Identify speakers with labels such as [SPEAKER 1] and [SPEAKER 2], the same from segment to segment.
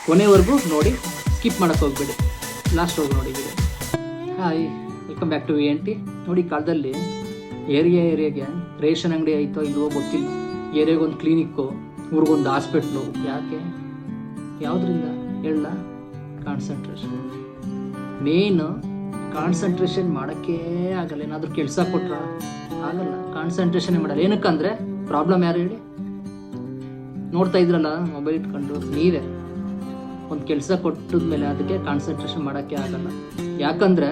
[SPEAKER 1] ಕೊನೆವರೆಗೂ ನೋಡಿ, ಸ್ಕಿಪ್ ಮಾಡೋಕ್ಕೆ ಹೋಗ್ಬೇಡಿ, ಲಾಸ್ಟ್ವರೆಗೂ ನೋಡಿ video. Hi, welcome back to VNT. ನೋಡಿ, ಕಾಲದಲ್ಲಿ ಏರಿಯಾಗೆ ರೇಷನ್ ಅಂಗಡಿ ಆಯಿತೋ ಇಲ್ವೋ ಗೊತ್ತಿಲ್ಲ, ಏರಿಯಾಗೊಂದು ಕ್ಲಿನಿಕ್ಕು, ಊರಿಗೊಂದು ಹಾಸ್ಪಿಟ್ಲು. ಯಾಕೆ? ಯಾವುದರಿಂದ ಹೇಳ? ಕಾನ್ಸಂಟ್ರೇಷನ್. ಮೇನ್ ಕಾನ್ಸಂಟ್ರೇಷನ್ ಮಾಡೋಕ್ಕೇ ಆಗಲ್ಲ. ಏನಾದರೂ ಕೆಲಸ ಕೊಟ್ರ ಆಗಲ್ಲ, ಕಾನ್ಸಂಟ್ರೇಷನ್ ಮಾಡಲ್ಲ. ಏನಕ್ಕಂದ್ರೆ ಪ್ರಾಬ್ಲಮ್ ಯಾರು ಹೇಳಿ? ನೋಡ್ತಾ ಇದ್ರಲ್ಲ ಮೊಬೈಲ್ ಇಟ್ಕೊಂಡು, ನೀವೇ. ಒಂದು ಕೆಲಸ ಕೊಟ್ಟಿದ್ಮೇಲೆ ಅದಕ್ಕೆ ಕಾನ್ಸಂಟ್ರೇಷನ್ ಮಾಡೋಕ್ಕೆ ಆಗಲ್ಲ. ಯಾಕಂದರೆ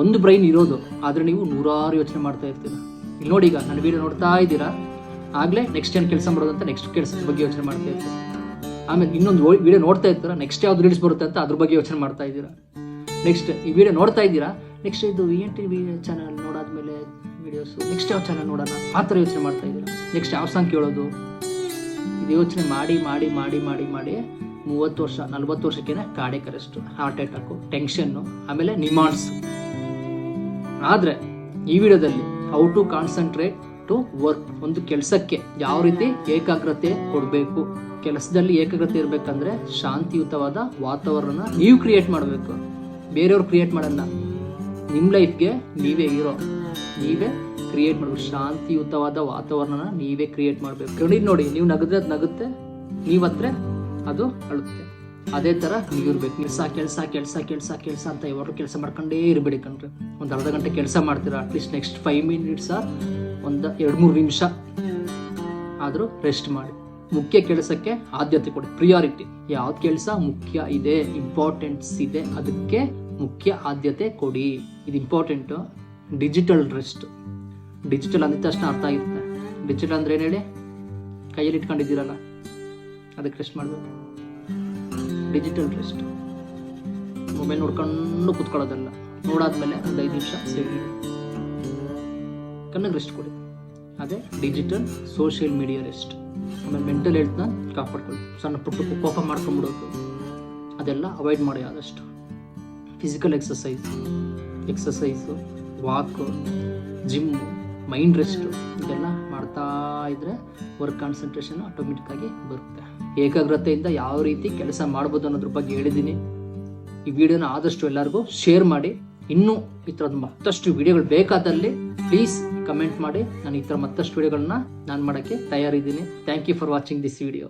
[SPEAKER 1] ಒಂದು ಬ್ರೈನ್ ಇರೋದು, ಆದರೆ ನೀವು ನೂರಾರು ಯೋಚನೆ ಮಾಡ್ತಾ ಇರ್ತೀರ. ಇಲ್ಲಿ ನೋಡಿ, ಈಗ ನನ್ನ ವೀಡಿಯೋ ನೋಡ್ತಾ ಇದ್ದೀರಾ, ಆಗಲೇ ನೆಕ್ಸ್ಟ್ ಏನು ಕೆಲಸ ಮಾಡೋದು ಅಂತ ನೆಕ್ಸ್ಟ್ ಕೆಲಸದ ಬಗ್ಗೆ ಯೋಚನೆ ಮಾಡ್ತಾ ಇರ್ತೀರ. ಆಮೇಲೆ ಇನ್ನೊಂದು ವಿಡಿಯೋ ನೋಡ್ತಾ ಇರ್ತೀರ, ನೆಕ್ಸ್ಟ್ ಯಾವ್ದು ರೀಲ್ಸ್ ಬರುತ್ತೆ ಅಂತ ಅದ್ರ ಬಗ್ಗೆ ಯೋಚನೆ ಮಾಡ್ತಾ ಇದ್ದೀರಾ. ನೆಕ್ಸ್ಟ್ ಈ ವಿಡಿಯೋ ನೋಡ್ತಾ ಇದ್ದೀರಾ, ನೆಕ್ಸ್ಟ್ ಇದು VNT ಚಾನಲ್ ನೋಡಾದ್ಮೇಲೆ ವಿಡಿಯೋಸು ನೆಕ್ಸ್ಟ್ ಯಾವ ಚಾನಲ್ ನೋಡೋಣ ಆ ಥರ ಯೋಚನೆ ಮಾಡ್ತಾ ಇದ್ದೀರಾ. ನೆಕ್ಸ್ಟ್ ಯಾವ ಸಾಂಗ್ ಕೇಳೋದು, ಇದು ಯೋಚನೆ ಮಾಡಿ ಮಾಡಿ ಮಾಡಿ ಮಾಡಿ ಮಾಡಿ 30 ವರ್ಷ 40 ವರ್ಷಕ್ಕೇನೆ cardiac arrest, heart attack, tension, ಆಮೇಲೆ ನಿಮಾನ್ಸ್. ಆದರೆ ಈ ವಿಡಿಯೋದಲ್ಲಿ how to concentrate to work, ಒಂದು ಕೆಲಸಕ್ಕೆ ಯಾವ ರೀತಿ ಏಕಾಗ್ರತೆ ಕೊಡಬೇಕು. ಕೆಲಸದಲ್ಲಿ ಏಕಾಗ್ರತೆ ಇರಬೇಕಂದ್ರೆ ಶಾಂತಿಯುತವಾದ ವಾತಾವರಣ ನೀವು ಕ್ರಿಯೇಟ್ ಮಾಡಬೇಕು, ಬೇರೆಯವ್ರು ಕ್ರಿಯೇಟ್ ಮಾಡಲ್ಲ. ನಿಮ್ಮ ಲೈಫ್ಗೆ ನೀವೇ ಹೀರೋ, ನೀವೇ ಕ್ರಿಯೇಟ್ ಮಾಡಬೇಕು. ಶಾಂತಿಯುತವಾದ ವಾತಾವರಣ ನೀವೇ ಕ್ರಿಯೇಟ್ ಮಾಡಬೇಕು. ನೋಡಿ, ನೀವು ನಗದ್ರೆ ಅದು ನಗುತ್ತೆ, ನೀವು ಹತ್ರ ಅದು ಅಳುತ್ತೆ. ಅದೇ ಥರ ನೀವು ಇರಬೇಕು. ಕೆಲಸ ಅಂತ ಯಾವಾಗಲೂ ಕೆಲಸ ಮಾಡ್ಕೊಂಡೇ ಇರಬೇಡಿ ಕಣ್ರಿ. ಒಂದು ಅರ್ಧ ಗಂಟೆ ಕೆಲಸ ಮಾಡ್ತೀರಾ, ಅಟ್ಲೀಸ್ಟ್ ನೆಕ್ಸ್ಟ್ 5 ಮಿನಿಟ್ಸ ಒಂದು 2-3 ನಿಮಿಷ ಆದರೂ ರೆಸ್ಟ್ ಮಾಡಿ. ಮುಖ್ಯ ಕೆಲಸಕ್ಕೆ ಆದ್ಯತೆ ಕೊಡಿ, ಪ್ರಿಯಾರಿಟಿ. ಯಾವ್ದು ಕೆಲಸ ಮುಖ್ಯ ಇದೆ, ಇಂಪಾರ್ಟೆನ್ಸ್ ಇದೆ, ಅದಕ್ಕೆ ಮುಖ್ಯ ಆದ್ಯತೆ ಕೊಡಿ. ಇದು ಇಂಪಾರ್ಟೆಂಟು. Digital rest. ಡಿಜಿಟಲ್ ಅಂದ ತಕ್ಷಣ ಅರ್ಥ ಆಗಿರುತ್ತೆ. ಡಿಜಿಟಲ್ ಅಂದ್ರೆ ಏನು ಹೇಳಿ? ಕೈಯಲ್ಲಿ ಇಟ್ಕೊಂಡಿದ್ದೀರಲ್ಲ, ಅದಕ್ಕೆ ರೆಸ್ಟ್ ಮಾಡಬೇಕು. Digital rest. ಮೊಬೈಲ್ ನೋಡ್ಕೊಂಡು ಕೂತ್ಕೊಳ್ಳೋದಲ್ಲ, ನೋಡಾದ್ಮೇಲೆ ಒಂದು 5 ನಿಮಿಷ ಸೇರಿ ಕಣ್ಣಿಗೆ ರೆಸ್ಟ್ ಕೊಡಿ. ಅದೇ ಡಿಜಿಟಲ್ ಸೋಷಿಯಲ್ ಮೀಡಿಯಾ ರೆಸ್ಟ್. ಆಮೇಲೆ ಮೆಂಟಲ್ ಹೆಲ್ತ್ನ ಕಾಪಾಡ್ಕೊಳ್ಳಿ. ಸಣ್ಣ ಪುಟ್ಟ ಕೋಪ ಮಾಡ್ಕೊಂಬಿಡೋದು ಅದೆಲ್ಲ ಅವಾಯ್ಡ್ ಮಾಡಿ. ಆದಷ್ಟು physical exercise, walk, gym, mind rest ಇದೆಲ್ಲ ಮಾಡ್ತಾ ಇದ್ರೆ ವರ್ಕ್ ಕಾನ್ಸಂಟ್ರೇಷನ್ ಆಟೋಮೆಟಿಕ್ಕಾಗಿ ಬರುತ್ತೆ. ಏಕಾಗ್ರತೆಯಿಂದ ಯಾವ ರೀತಿ ಕೆಲಸ ಮಾಡ್ಬೋದು ಅನ್ನೋದ್ರ ಬಗ್ಗೆ ಹೇಳಿದ್ದೀನಿ. ಈ ವಿಡಿಯೋನ ಆದಷ್ಟು ಎಲ್ಲರಿಗೂ ಶೇರ್ ಮಾಡಿ. ಇನ್ನೂ ಈ ಥರದ ಮತ್ತಷ್ಟು ವಿಡಿಯೋಗಳು ಬೇಕಾದಲ್ಲಿ ಪ್ಲೀಸ್ ಕಮೆಂಟ್ ಮಾಡಿ. ನಾನು ಈ ಥರ ಮತ್ತಷ್ಟು ವಿಡಿಯೋಗಳನ್ನ ನಾನು ಮಾಡೋಕ್ಕೆ ತಯಾರಿದ್ದೀನಿ. Thank you for watching this video.